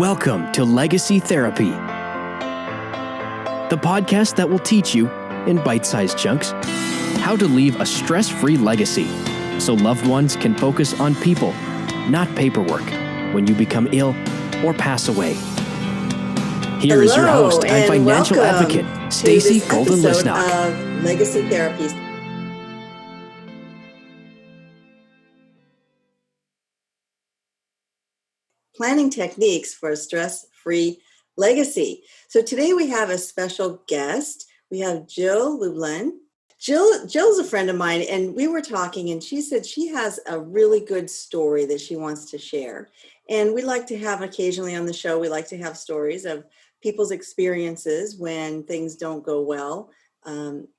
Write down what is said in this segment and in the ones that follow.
Welcome to Legacy Therapy, the podcast that will teach you, in bite-sized chunks, how to leave a stress-free legacy so loved ones can focus on people, not paperwork, when you become ill or pass away. Here is your host and financial advocate, Stacy Golden-Lisnock. Of Legacy Therapy. Planning techniques for a stress-free legacy. So today we have a special guest. We have Jill Lublin. Jill's a friend of mine, and we were talking, and she said she has a really good story that she wants to share. And we like to have occasionally on the show, we like to have stories of people's experiences when things don't go well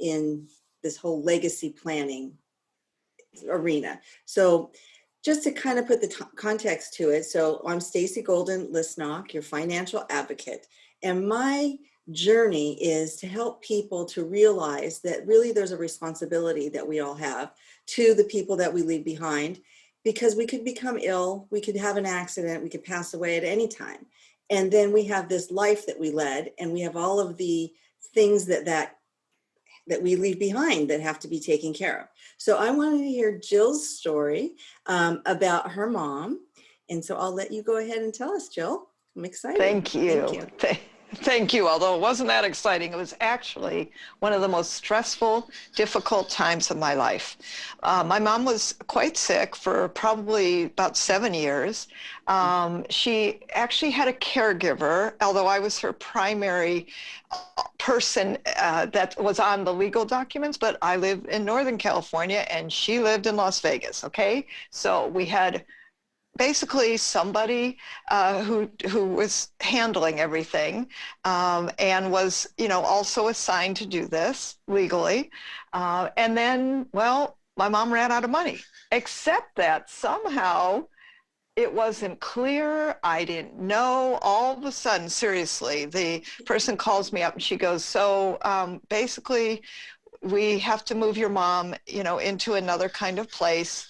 in this whole legacy planning arena. So just to kind of put the context to it, so I'm Stacy Golden-Lisnock, your financial advocate, and my journey is to help people to realize that really there's a responsibility that we all have to the people that we leave behind, because we could become ill, we could have an accident, we could pass away at any time. And then we have this life that we led, and we have all of the things that we leave behind that have to be taken care of. So I wanted to hear Jill's story about her mom. And so I'll let you go ahead and tell us, Jill. I'm excited. Thank you. Thank you. Although it wasn't that exciting, it was actually one of the most stressful, difficult times of my life. My mom was quite sick for probably about 7 years. She actually had a caregiver, although I was her primary person that was on the legal documents, but I live in Northern California and she lived in Las Vegas, okay? So we had basically somebody who was handling everything and was, also assigned to do this legally. And then, well, my mom ran out of money, except that somehow it wasn't clear. I didn't know. All of a sudden, seriously, the person calls me up and she goes, so basically we have to move your mom, into another kind of place.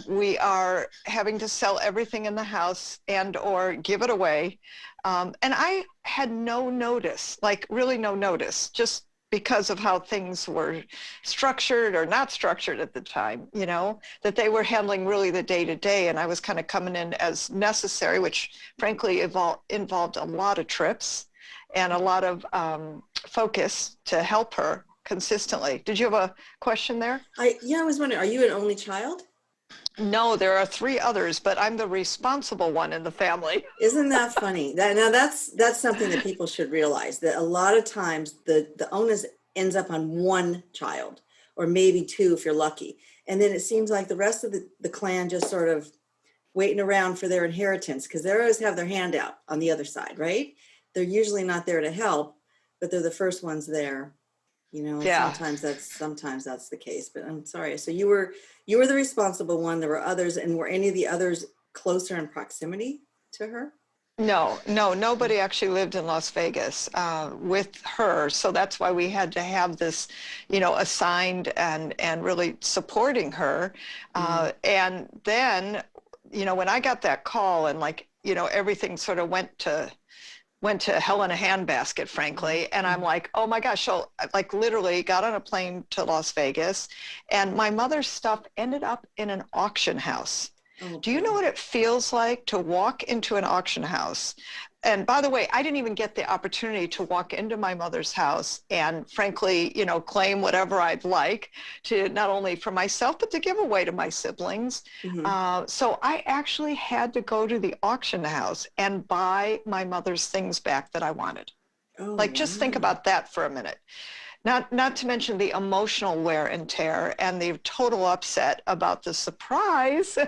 We are having to sell everything in the house and or give it away. And I had no notice, really no notice, just because of how things were structured or not structured at the time, that they were handling really the day-to-day. And I was kind of coming in as necessary, which frankly involved a lot of trips and a lot of focus to help her consistently. Did you have a question there? I was wondering, are you an only child? No, there are 3 others, but I'm the responsible one in the family. Isn't that funny? That's something that people should realize, that a lot of times the onus ends up on one child, or maybe 2 if you're lucky. And then it seems like the rest of the clan just sort of waiting around for their inheritance, because they always have their hand out on the other side, right? They're usually not there to help, but they're the first ones there. Yeah. Sometimes that's the case, but I'm sorry. So you were the responsible one. There were others, and were any of the others closer in proximity to her? No, nobody actually lived in Las Vegas with her. So that's why we had to have this, assigned and really supporting her. And then, when I got that call and everything sort of went to hell in a handbasket, frankly. And I'm like, oh my gosh. So literally got on a plane to Las Vegas, and my mother's stuff ended up in an auction house. Oh, do you know what it feels like to walk into an auction house? And by the way, I didn't even get the opportunity to walk into my mother's house and frankly, claim whatever I'd like to, not only for myself, but to give away to my siblings. Mm-hmm. So I actually had to go to the auction house and buy my mother's things back that I wanted. Oh, just think about that for a minute. Not to mention the emotional wear and tear and the total upset about the surprise,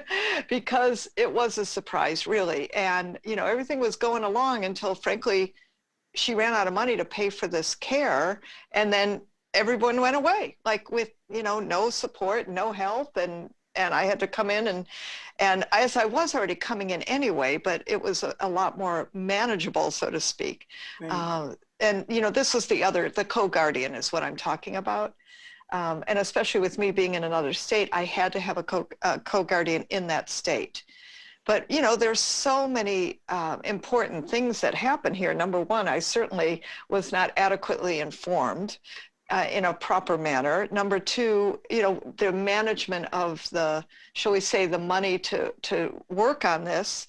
because it was a surprise, really. And, everything was going along until, frankly, she ran out of money to pay for this care. And then everyone went away, with, no support, no help. And I had to come in and as I was already coming in anyway, but it was a lot more manageable, so to speak. Right. And, this was the co-guardian is what I'm talking about. And especially with me being in another state, I had to have a co-guardian in that state. But, there's so many important things that happen here. Number one, I certainly was not adequately informed in a proper manner. Number two, the management of shall we say, the money to work on this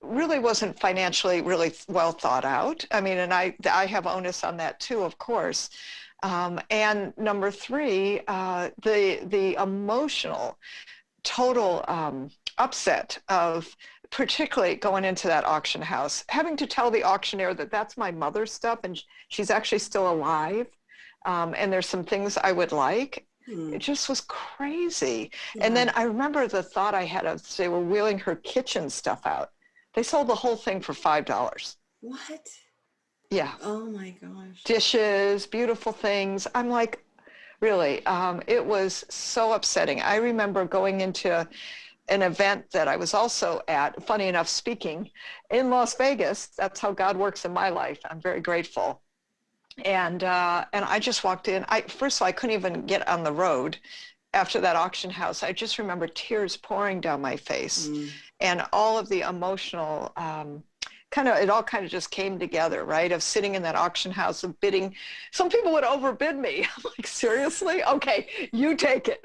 really wasn't financially really well thought out. I mean, and I have onus on that too, of course. And number three, the emotional total upset of particularly going into that auction house, having to tell the auctioneer that that's my mother's stuff and she's actually still alive. And there's some things I would like. It just was crazy. Yeah. And then I remember the thought I had of they were wheeling her kitchen stuff out. They sold the whole thing for $5. What? Yeah. Oh my gosh. Dishes, beautiful things. I'm like, really, it was so upsetting. I remember going into an event that I was also at, funny enough, speaking in Las Vegas. That's how God works in my life. I'm very grateful. And I just walked in. First of all, I couldn't even get on the road after that auction house. I just remember tears pouring down my face and all of the emotional it all kind of just came together, right? Of sitting in that auction house of bidding. Some people would overbid me. I'm like, seriously? Okay, you take it.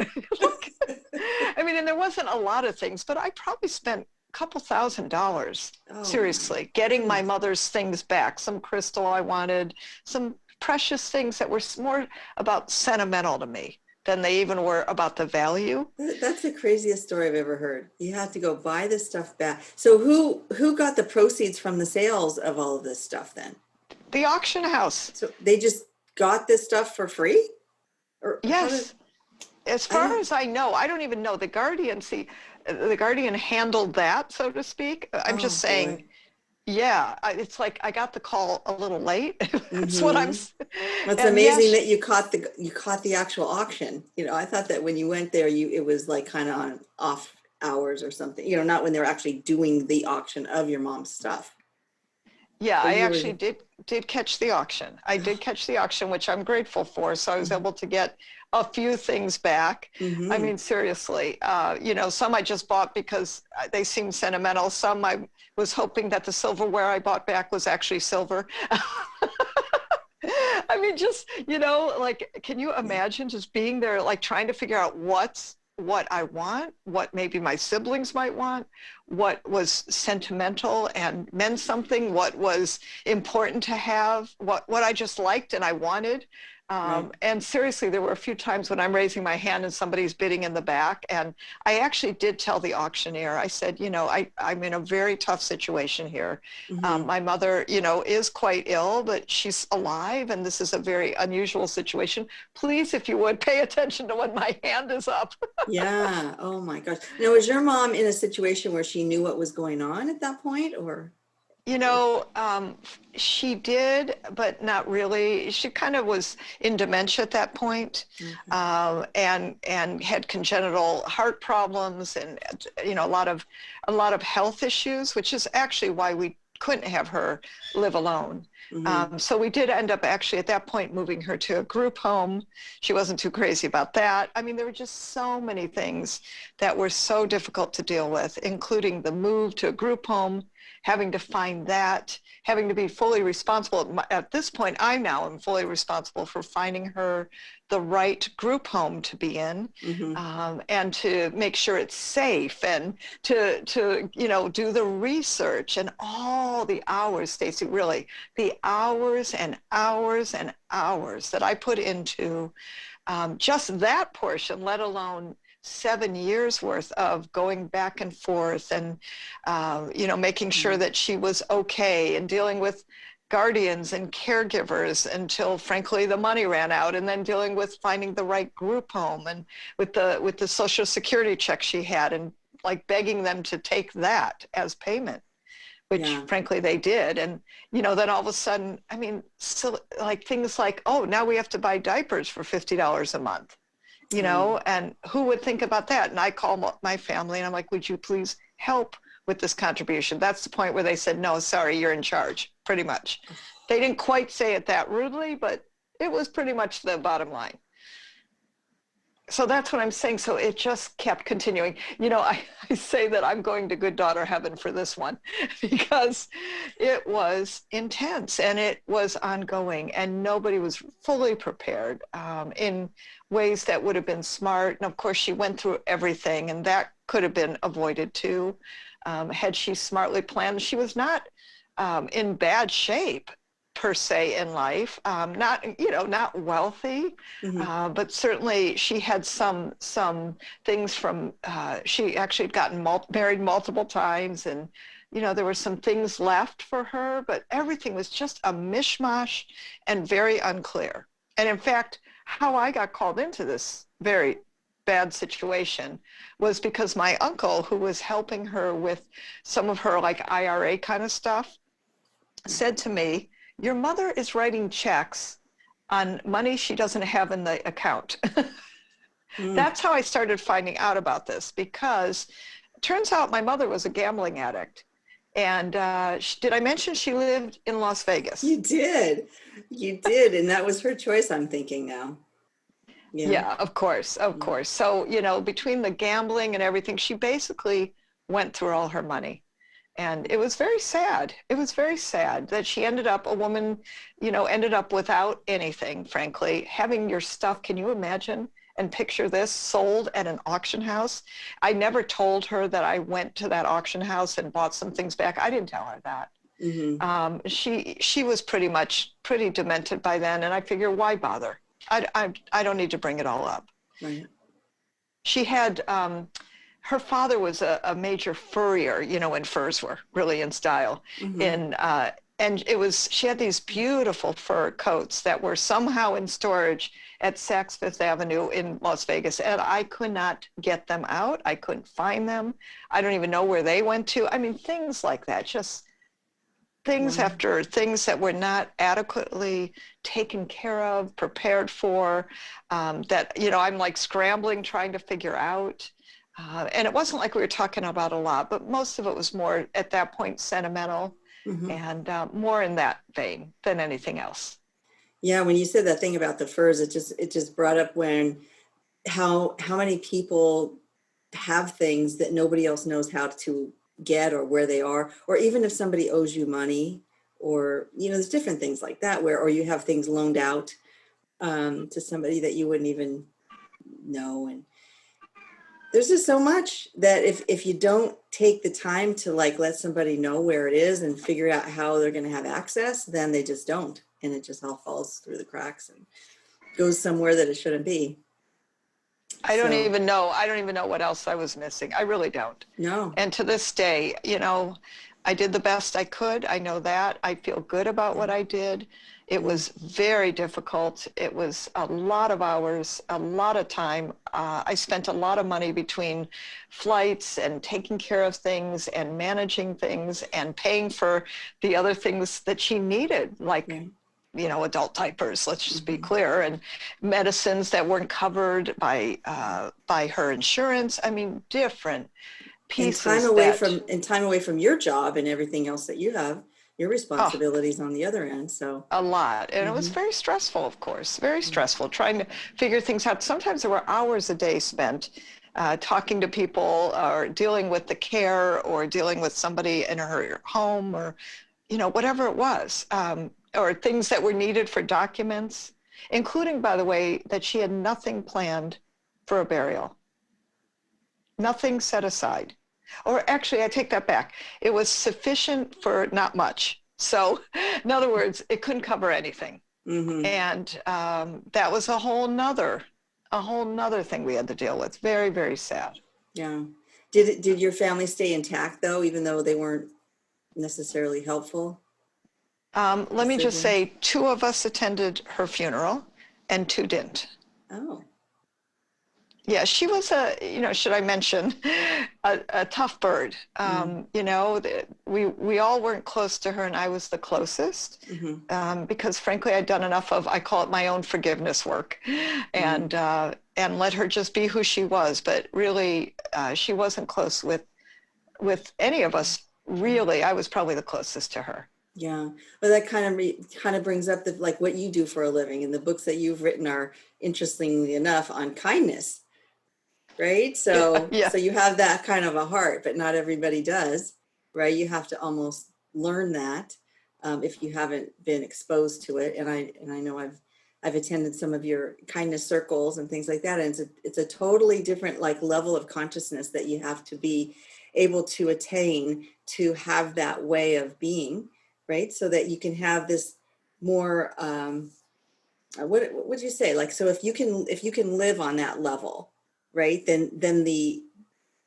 I mean, and there wasn't a lot of things, but I probably spent a couple $1,000, seriously, getting my mother's things back. Some crystal I wanted, some precious things that were more about sentimental to me than they even were about the value. That's the craziest story I've ever heard. You had to go buy this stuff back. So who got the proceeds from the sales of all of this stuff then? The auction house. So they just got this stuff for free? Or yes. As far as I know, I don't even know. The Guardian handled that, so to speak. I'm just saying, boy. Yeah, it's like I got the call a little late. That's what I'm saying. It's amazing that you caught the actual auction. I thought that when you went there, it was like kind of on off hours or something. Not when they're actually doing the auction of your mom's stuff. Yeah, I actually did catch the auction. I did catch the auction, which I'm grateful for. So I was able to get a few things back. I mean, seriously, some I just bought because they seemed sentimental. Some I was hoping that the silverware I bought back was actually silver. I mean, just, like, can you imagine just being there, like trying to figure out what I want, what maybe my siblings might want, what was sentimental and meant something, what was important to have, what I just liked and I wanted. And seriously, there were a few times when I'm raising my hand and somebody's bidding in the back. And I actually did tell the auctioneer, I said, I'm in a very tough situation here. My mother, is quite ill, but she's alive. And this is a very unusual situation. Please, if you would, pay attention to when my hand is up. Yeah. Oh, my gosh. Now, was your mom in a situation where she knew what was going on at that point, or? She did, but not really. She kind of was in dementia at that point, and had congenital heart problems and, a lot of health issues, which is actually why we couldn't have her live alone. So we did end up actually at that point moving her to a group home. She wasn't too crazy about that. I mean, there were just so many things that were so difficult to deal with, including the move to a group home, having to find that, having to be fully responsible. At this point, I now am fully responsible for finding her the right group home to be in, and to make sure it's safe, and to do the research and all the hours, Stacy, really, the hours and hours and hours that I put into just that portion, let alone 7 years worth of going back and forth and, making sure that she was okay and dealing with guardians and caregivers until, frankly, the money ran out, and then dealing with finding the right group home and with the Social Security check she had, and like begging them to take that as payment, which frankly they did. And, then all of a sudden, I mean, so like things like, oh, now we have to buy diapers for $50 a month. And who would think about that? And I call my family and I'm like, would you please help with this contribution? That's the point where they said, no, sorry, you're in charge, pretty much. They didn't quite say it that rudely, but it was pretty much the bottom line. So that's what I'm saying. So it just kept continuing. I say that I'm going to good daughter heaven for this one because it was intense and it was ongoing and nobody was fully prepared in ways that would have been smart. And of course, she went through everything and that could have been avoided too. Had she smartly planned, she was not in bad shape per se in life, not wealthy, but certainly she had some things from, she actually had gotten married multiple times and, there were some things left for her, but everything was just a mishmash and very unclear. And in fact, how I got called into this very bad situation was because my uncle, who was helping her with some of her like IRA kind of stuff, said to me, "Your mother is writing checks on money she doesn't have in the account." That's how I started finding out about this, because it turns out my mother was a gambling addict. And did I mention she lived in Las Vegas? You did. And that was her choice, I'm thinking now. Yeah, of course. So, between the gambling and everything, she basically went through all her money. And it was very sad. It was very sad that she ended up, a woman, ended up without anything, frankly. Having your stuff, can you imagine and picture this, sold at an auction house? I never told her that I went to that auction house and bought some things back. I didn't tell her that. She was pretty demented by then. And I figure, why bother? I don't need to bring it all up. Right. She had... her father was a major furrier, when furs were really in style. And she had these beautiful fur coats that were somehow in storage at Saks Fifth Avenue in Las Vegas. And I could not get them out. I couldn't find them. I don't even know where they went to. I mean, things like that, just things after things that were not adequately taken care of, prepared for, that, I'm like scrambling, trying to figure out. And it wasn't like we were talking about a lot, but most of it was more at that point sentimental and more in that vein than anything else. Yeah, when you said that thing about the furs, it just brought up how many people have things that nobody else knows how to get or where they are, or even if somebody owes you money, or there's different things like that or you have things loaned out to somebody that you wouldn't even know. And there's just so much that if you don't take the time to let somebody know where it is and figure out how they're going to have access, then they just don't. And it just all falls through the cracks and goes somewhere that it shouldn't be. I don't even know what else I was missing. I really don't. No. And to this day, I did the best I could. I know that. I feel good about what I did. It was very difficult. It was a lot of hours, a lot of time. I spent a lot of money between flights and taking care of things and managing things and paying for the other things that she needed, like, adult diapers, let's just be clear, and medicines that weren't covered by her insurance. I mean, different pieces. And time away from your job and everything else that you have. Your responsibilities on the other end. So a lot. And it was very stressful, of course, very stressful, trying to figure things out. Sometimes there were hours a day spent talking to people or dealing with the care or dealing with somebody in her home or, whatever it was, or things that were needed for documents, including, by the way, that she had nothing planned for a burial, nothing set aside. Or actually, I take that back. It was sufficient for not much. So, in other words, it couldn't cover anything. And that was a whole nother thing we had to deal with. Very, very sad. Yeah. Did your family stay intact, though, even though they weren't necessarily helpful? Let me just say, 2 of us attended her funeral and 2 didn't. Oh. Yeah, she was should I mention, a tough bird. We all weren't close to her, and I was the closest because, frankly, I'd done enough of, I call it my own forgiveness work, and let her just be who she was. But really, she wasn't close with any of us. Really, I was probably the closest to her. Yeah. Well, that kind of brings up the like what you do for a living, and the books that you've written are interestingly enough on kindness, right? Yeah, So yeah. so you have that kind of a heart, but not everybody does, right? You have to almost learn that if you haven't been exposed to it. And I know I've attended some of your kindness circles and things like that, and it's a totally different like level of consciousness that you have to be able to attain to have that way of being, right? So that you can have this more what would you say, like, so if you can live on that level, right, then the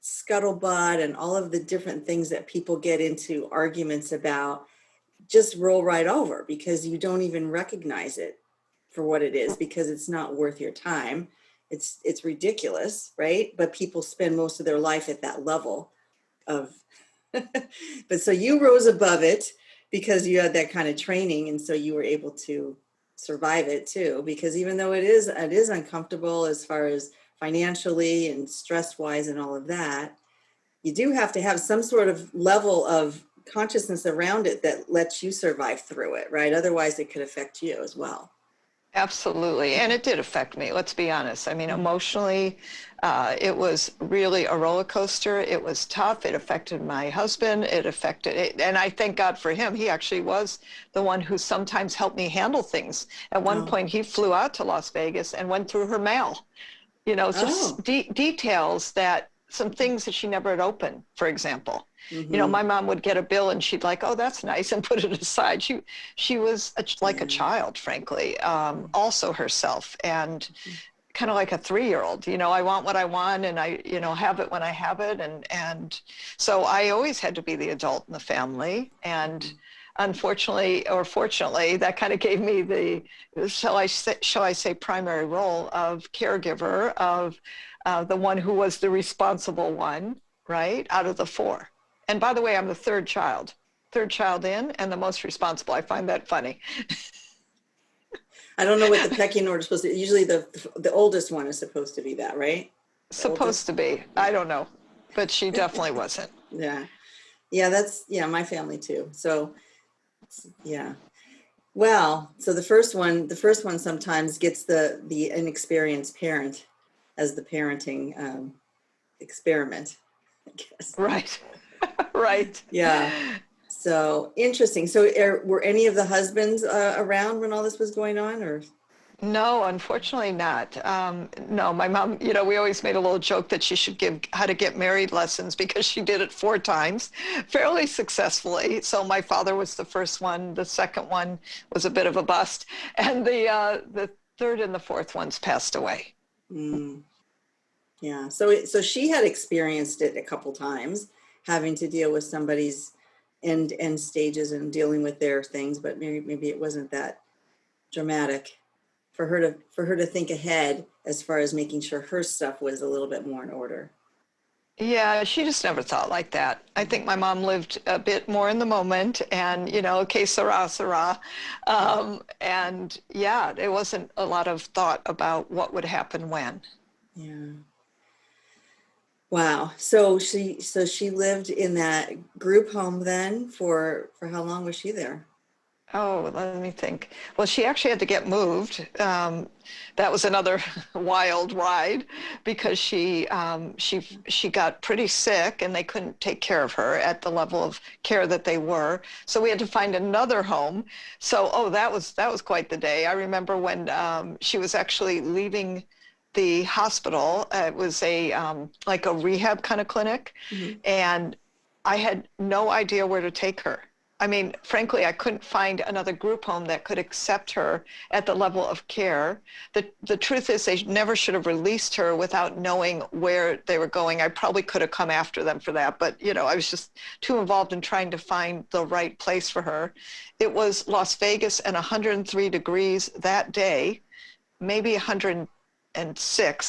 scuttlebutt and all of the different things that people get into arguments about just roll right over because you don't even recognize it for what it is, because it's not worth your time. It's ridiculous, right? But people spend most of their life at that level of but so you rose above it because you had that kind of training, and so you were able to survive it too, because even though it is uncomfortable as far as financially and stress wise and all of that, you do have to have some sort of level of consciousness around it that lets you survive through it, right? Otherwise it could affect you as well. Absolutely. And it did affect me, let's be honest. I mean, emotionally, it was really a roller coaster. It was tough. It affected my husband. It affected it. And I thank God for him. He actually was the one who sometimes helped me handle things. At one Oh. point, he flew out to Las Vegas and went through her mail. Just Oh. details that some things that she never had opened, for example. Mm-hmm. My mom would get a bill and she'd like, oh, that's nice, and put it aside. She was like a Yeah. child, frankly, also herself, and kind of like a 3-year-old. I want what I want, and I, have it when I have it. And so I always had to be the adult in the family. And unfortunately, or fortunately, that kind of gave me the, shall I say, primary role of caregiver, of the one who was the responsible one, right, out of the 4. And by the way, I'm the third child in, and the most responsible. I find that funny. I don't know what the pecking order is supposed to be. Usually the oldest one is supposed to be that, right? The Supposed oldest. to be. I don't know, but she definitely wasn't. Yeah. Yeah, that's my family too. So yeah. Well, so the first one sometimes gets the inexperienced parent as the parenting experiment, I guess. Right. Right. Yeah. So interesting. So were any of the husbands around when all this was going on, or? No, unfortunately not. No, my mom, we always made a little joke that she should give how to get married lessons because she did it 4 times fairly successfully. So my father was the first one. The second one was a bit of a bust. And the third and the fourth ones passed away. Mm, yeah. So she had experienced it a couple times, having to deal with somebody's end stages and dealing with their things, but maybe it wasn't that dramatic for her to think ahead as far as making sure her stuff was a little bit more in order. Yeah, she just never thought like that. I think my mom lived a bit more in the moment and, que sera, sera. And yeah, there wasn't a lot of thought about what would happen when. Yeah. Wow. So she lived in that group home then for how long was she there? Oh, let me think. Well, she actually had to get moved. That was another wild ride because she got pretty sick and they couldn't take care of her at the level of care that they were. So we had to find another home. So, that was quite the day. I remember when she was actually leaving the hospital. It was like a rehab kind of clinic, Mm-hmm. and I had no idea where to take her. I mean, frankly, I couldn't find another group home that could accept her at the level of care. The truth is they never should have released her without knowing where they were going. I probably could have come after them for that, but I was just too involved in trying to find the right place for her. It was Las Vegas and 103 degrees that day, maybe 106.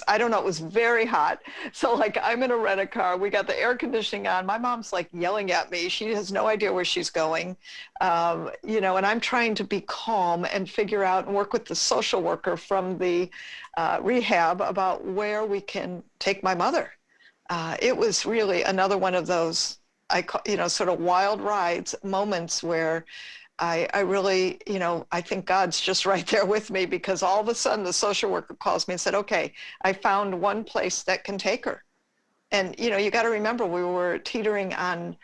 I don't know. It was very hot. So like I'm in a rent-a-car. We got the air conditioning on. My mom's like yelling at me. She has no idea where she's going. And I'm trying to be calm and figure out and work with the social worker from the rehab about where we can take my mother. It was really another one of those, sort of wild rides moments where I really, I think God's just right there with me, because all of a sudden the social worker calls me and said, okay, I found one place that can take her. And, you got to remember, we were teetering on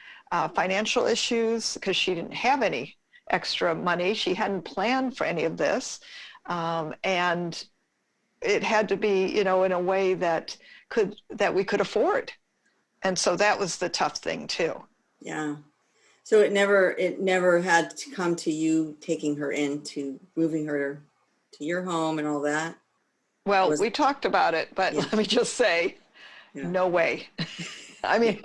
financial issues because she didn't have any extra money. She hadn't planned for any of this. And it had to be, in a way that we could afford. And so that was the tough thing too. Yeah. So it never had to come to you taking her into moving her to your home and all that. Well, we talked about it, but Yeah. let me just say, no way. I mean,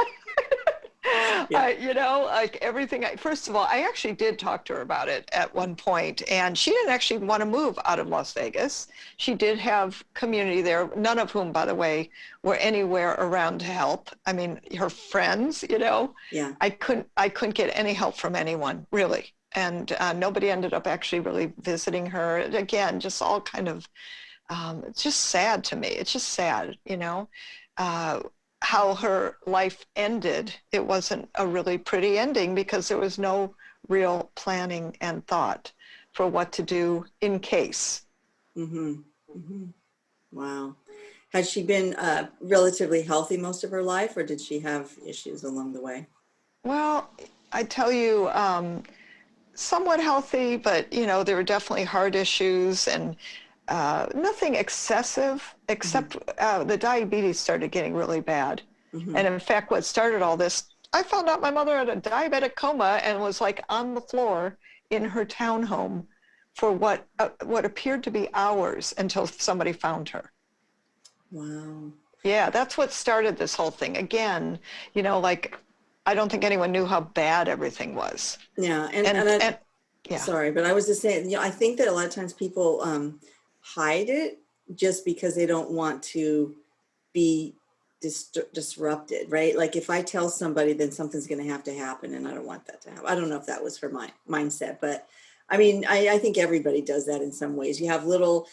like everything. First of all, I actually did talk to her about it at one point, and she didn't actually want to move out of Las Vegas. She did have community there, none of whom, by the way, were anywhere around to help. I mean, her friends, Yeah. I couldn't get any help from anyone, really. And nobody ended up actually really visiting her. Again, just all kind of, it's just sad to me. It's just sad, how her life ended. It wasn't a really pretty ending because there was no real planning and thought for what to do in case. Mm-hmm. Mm-hmm. Wow. Had she been relatively healthy most of her life, or did she have issues along the way? Well, I tell you, somewhat healthy, but, there were definitely heart issues and nothing excessive, except the diabetes started getting really bad. Mm-hmm. And in fact, what started all this, I found out my mother had a diabetic coma and was like on the floor in her townhome for what appeared to be hours until somebody found her. Wow. Yeah, that's what started this whole thing. Again, like, I don't think anyone knew how bad everything was. Yeah. Yeah. Sorry, but I was just saying, I think that a lot of times people hide it just because they don't want to be disrupted, right? Like if I tell somebody, then something's going to happen, and I don't want that to happen. I don't know if that was her mindset, but I mean, I think everybody does that in some ways. You have a little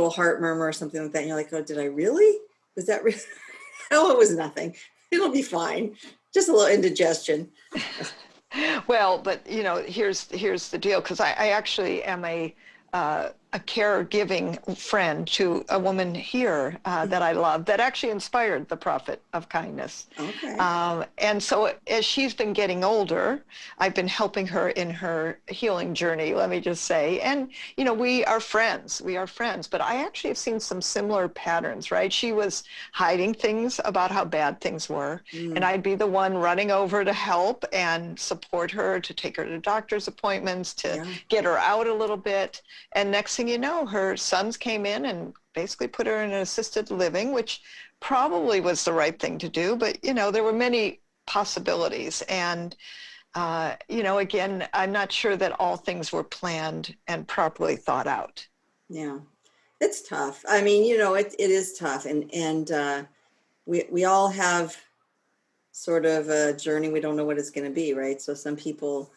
heart murmur or something like that, and you're like, oh, did I really? Was that really? Oh, it was nothing. It'll be fine. Just a little indigestion. Well, but here's the deal, because I actually am a caregiving friend to a woman here that I love, that actually inspired the Prophet of Kindness. Okay. And so as she's been getting older, I've been helping her in her healing journey, let me just say. And, we are friends, but I actually have seen some similar patterns, right? She was hiding things about how bad things were. And I'd be the one running over to help and support her, to take her to doctor's appointments, to get her out a little bit. And next thing you know, her sons came in and basically put her in an assisted living, which probably was the right thing to do. But, there were many possibilities. And, again, I'm not sure that all things were planned and properly thought out. Yeah, it's tough. I mean, it is tough. And we all have sort of a journey. We don't know what it's going to be, right? So some people...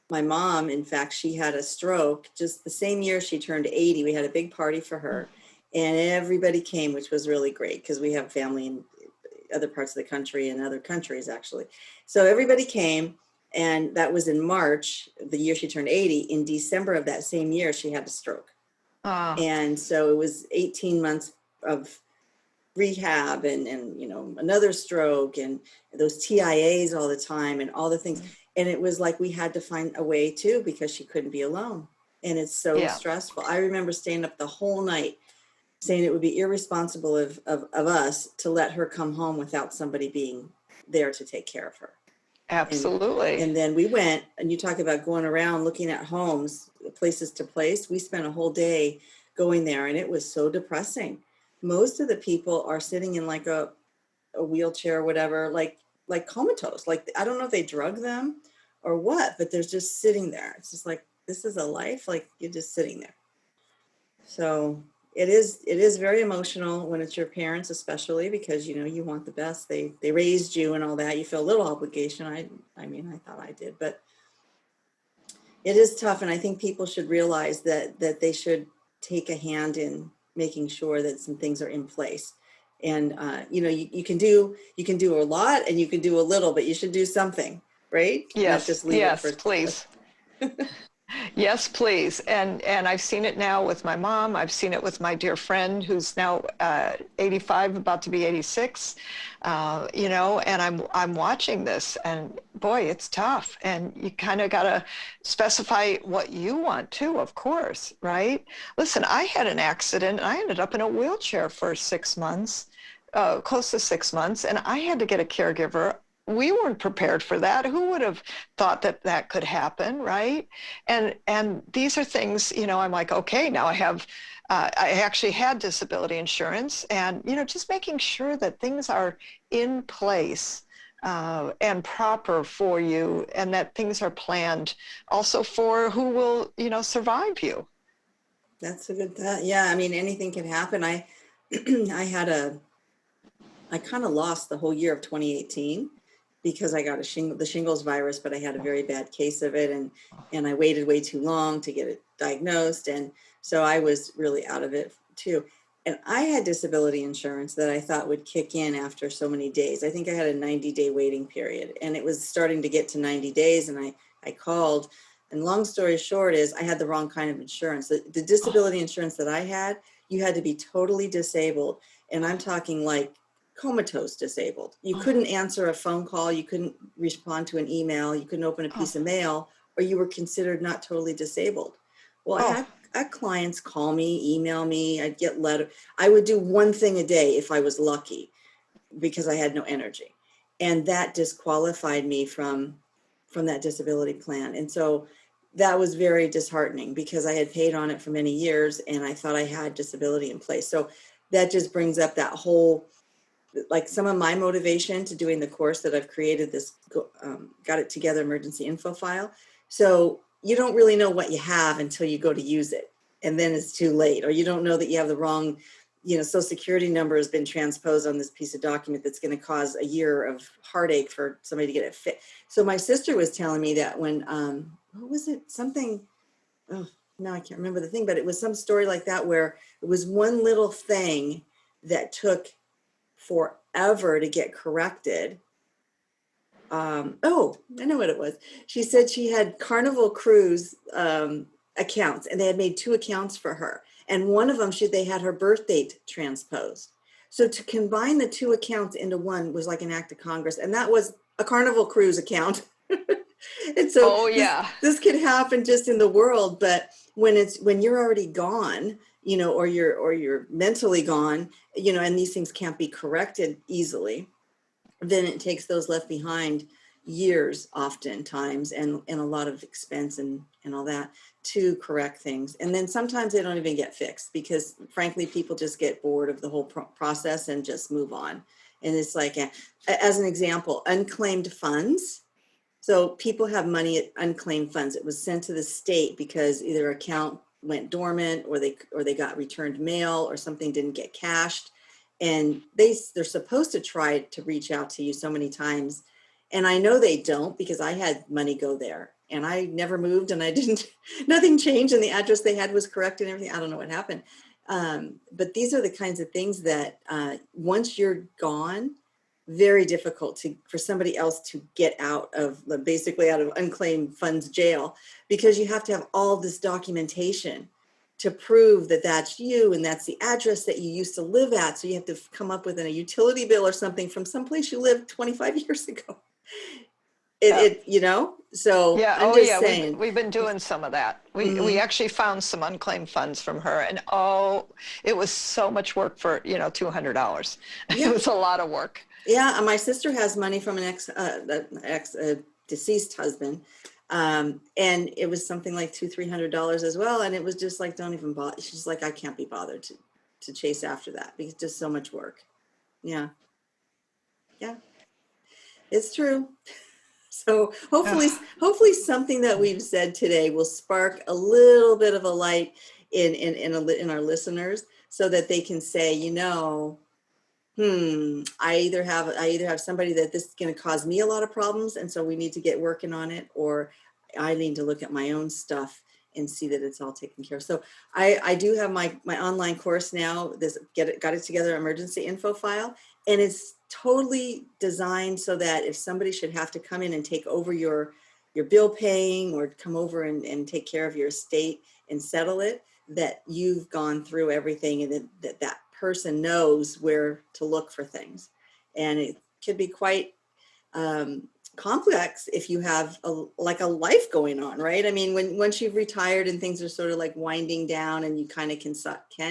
My mom, in fact, she had a stroke just the same year she turned 80. We had a big party for her, and everybody came, which was really great because we have family in other parts of the country and other countries, actually. So everybody came, and that was in March, the year she turned 80. In December of that same year, she had a stroke. And so it was 18 months of rehab and another stroke and those TIAs all the time and all the things. And it was like we had to find a way too, because she couldn't be alone. And it's so stressful. I remember staying up the whole night saying it would be irresponsible of us to let her come home without somebody being there to take care of her. Absolutely. And then we went, and you talk about going around looking at homes, places to place. We spent a whole day going there, and it was so depressing. Most of the people are sitting in like a wheelchair or whatever, like comatose. Like, I don't know if they drug them or what, but they're just sitting there. It's just like, this is a life. Like, you're just sitting there. So it is very emotional when it's your parents, especially because, you want the best. They raised you and all that. You feel a little obligation. I mean, I thought I did, but it is tough. And I think people should realize that they should take a hand in making sure that some things are in place. And, you can do a lot and you can do a little, but you should do something, right? Yes. Not just leave yes, it for, please. Yes, please. And I've seen it now with my mom. I've seen it with my dear friend who's now 85, about to be 86. And I'm watching this, and boy, it's tough. And you kind of got to specify what you want too, of course, right? Listen, I had an accident. I ended up in a wheelchair for 6 months, close to 6 months, and I had to get a caregiver. We weren't prepared for that. Who would have thought that that could happen, right? And these are things, I'm like, okay, now I actually had disability insurance, and just making sure that things are in place and proper for you, and that things are planned also for who will survive you. That's a good thought. Yeah, I mean, anything can happen. I kind of lost the whole year of 2018 because I got the shingles virus, but I had a very bad case of it, and I waited way too long to get it diagnosed, and so I was really out of it too. And I had disability insurance that I thought would kick in after so many days. I think I had a 90-day waiting period, and it was starting to get to 90 days, and I called, and long story short is I had the wrong kind of insurance. The disability insurance that I had, you had to be totally disabled, and I'm talking like comatose disabled. You couldn't answer a phone call, you couldn't respond to an email, you couldn't open a piece of mail, or you were considered not totally disabled. Well, I had clients call me, email me, I'd get letter. I would do one thing a day if I was lucky because I had no energy. And that disqualified me from that disability plan. And so that was very disheartening because I had paid on it for many years and I thought I had disability in place. So that just brings up that whole, like some of my motivation to doing the course that I've created, this Got It Together emergency info file. So you don't really know what you have until you go to use it. And then it's too late, or you don't know that you have the wrong, social security number has been transposed on this piece of document that's going to cause a year of heartache for somebody to get it fit. So my sister was telling me that when, what was it? Something, oh, no, I can't remember the thing, but it was some story like that where it was one little thing that took forever to get corrected. Oh, I know what it was. She said she had Carnival Cruise accounts, and they had made 2 accounts for her. And one of them, they had her birth date transposed. So to combine the 2 accounts into one was like an act of Congress. And that was a Carnival Cruise account. And so this could happen just in the world, but when you're already gone, or you're mentally gone, and these things can't be corrected easily, then it takes those left behind years oftentimes and a lot of expense and all that to correct things. And then sometimes they don't even get fixed because frankly, people just get bored of the whole process and just move on. And it's like, as an example, unclaimed funds. So people have money at unclaimed funds. It was sent to the state because either account went dormant or they got returned mail or something didn't get cashed. And they're supposed to try to reach out to you so many times. And I know they don't because I had money go there and I never moved and nothing changed and the address they had was correct and everything. I don't know what happened. But these are the kinds of things that once you're gone, very difficult for somebody else to get basically out of unclaimed funds jail, because you have to have all this documentation to prove that that's you and that's the address that you used to live at. So you have to come up with a utility bill or something from someplace you lived 25 years ago. So yeah. I'm just saying. We've been doing some of that. We actually found some unclaimed funds from her, and it was so much work for $200. Yeah. It was a lot of work. Yeah, my sister has money from an ex deceased husband, and it was something like $200-300 as well. And it was just like, don't even bother. She's like, I can't be bothered to chase after that because it's just so much work. Yeah, it's true. So hopefully something that we've said today will spark a little bit of a light in our listeners, so that they can say, I either have somebody that this is going to cause me a lot of problems, and so we need to get working on it, or I need to look at my own stuff and see that it's all taken care of. So I do have my online course now, this Got It Together emergency info file, and it's totally designed so that if somebody should have to come in and take over your your bill paying or come over and take care of your estate and settle it, that you've gone through everything and that person knows where to look for things. And it could be quite complex if you have a life going on, right? I mean, once you've retired and things are sort of like winding down and you kind of can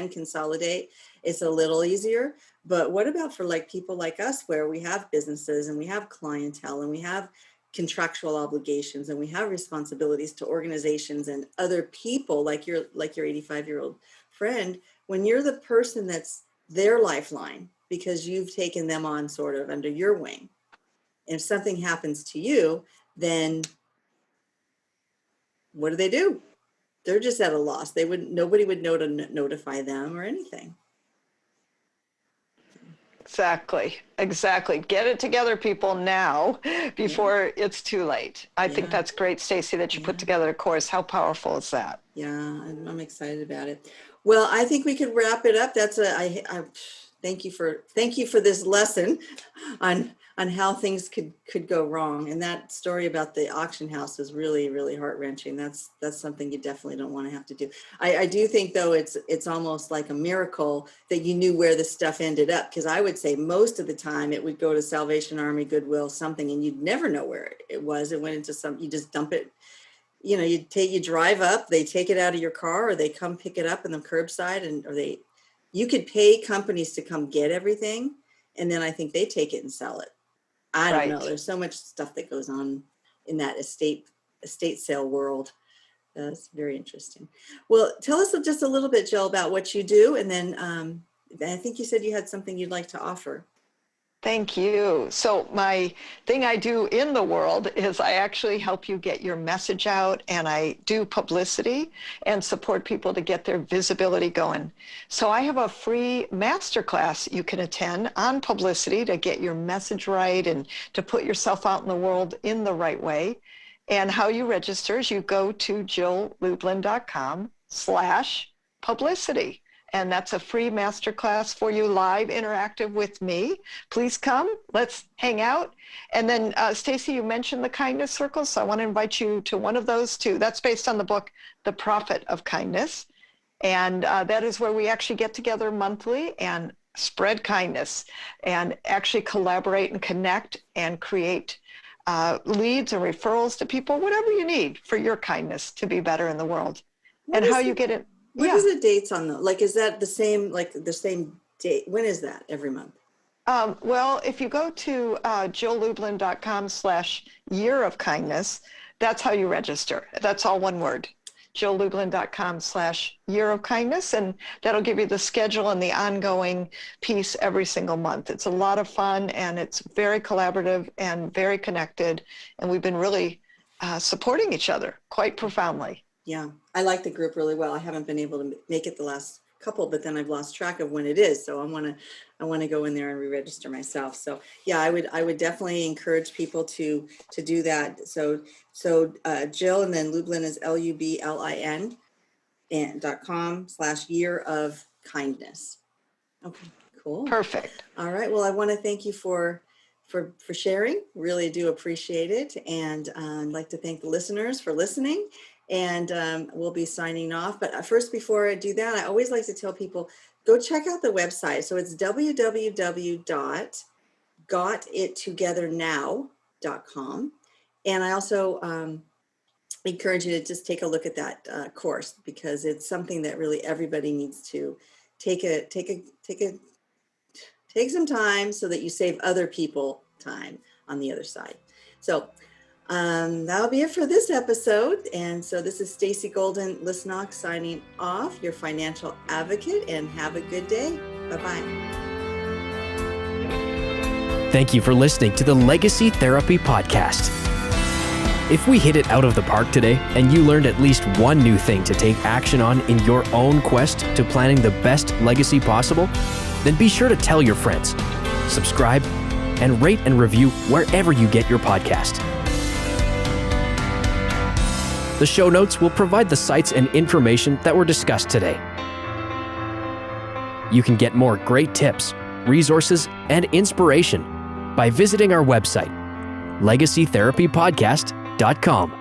consolidate, it's a little easier. But what about for like people like us, where we have businesses and we have clientele and we have contractual obligations and we have responsibilities to organizations and other people, like your 85-year-old friend, when you're the person that's their lifeline because you've taken them on sort of under your wing. If something happens to you, then what do? They're just at a loss. Nobody would know to notify them or anything. Exactly. Get it together, people, now before it's too late. I think that's great, Stacy, that you put together a course. How powerful is that? Yeah, I'm excited about it. Well, I think we could wrap it up. Thank you for this lesson on how things could go wrong. And that story about the auction house is really, really heart-wrenching. That's something you definitely don't want to have to do. I do think, though, it's almost like a miracle that you knew where the stuff ended up, because I would say most of the time it would go to Salvation Army, Goodwill, something, and you'd never know where it was. It went into you just dump it. You drive up, they take it out of your car, or they come pick it up in the curbside, you could pay companies to come get everything, and then I think they take it and sell it. I don't know. There's so much stuff that goes on in that estate sale world. That's very interesting. Well, tell us just a little bit, Jill, about what you do, and then I think you said you had something you'd like to offer. Thank you. So my thing I do in the world is I actually help you get your message out, and I do publicity and support people to get their visibility going. So I have a free masterclass you can attend on publicity to get your message right and to put yourself out in the world in the right way. And how you register is you go to jilllublin.com/publicity. And that's a free masterclass for you, live, interactive with me. Please come. Let's hang out. And then, Stacy, you mentioned the kindness circles, so I want to invite you to one of those too. That's based on the book, The Profit of Kindness. And that is where we actually get together monthly and spread kindness and actually collaborate and connect and create leads and referrals to people, whatever you need for your kindness to be better in the world. You get it. What is the dates on the, is that the same date? When is that every month? Well, if you go to jilllublin.com/year of kindness, that's how you register. That's all one word, jilllublin.com/year of kindness. And that'll give you the schedule and the ongoing piece every single month. It's a lot of fun, and it's very collaborative and very connected. And we've been really supporting each other quite profoundly. Yeah, I like the group really well. I haven't been able to make it the last couple, but then I've lost track of when it is. So I want to go in there and re-register myself. So yeah, I would definitely encourage people to do that. So Jill, and then Lublin is LUBLIN and .com/year of kindness. Okay, cool. Perfect. All right. Well, I want to thank you for sharing. Really do appreciate it. And I'd like to thank the listeners for listening. And we'll be signing off. But first, before I do that, I always like to tell people, go check out the website. So it's www.gotittogethernow.com. And I also encourage you to just take a look at that course, because it's something that really everybody needs to take some time so that you save other people time on the other side. So that'll be it for this episode. And so this is Stacy Golden-Lisnock signing off, your financial advocate, and have a good day. Bye-bye. Thank you for listening to the Legacy Therapy Podcast. If we hit it out of the park today and you learned at least one new thing to take action on in your own quest to planning the best legacy possible, then be sure to tell your friends, subscribe, and rate and review wherever you get your podcast. The show notes will provide the sites and information that were discussed today. You can get more great tips, resources, and inspiration by visiting our website, legacytherapypodcast.com.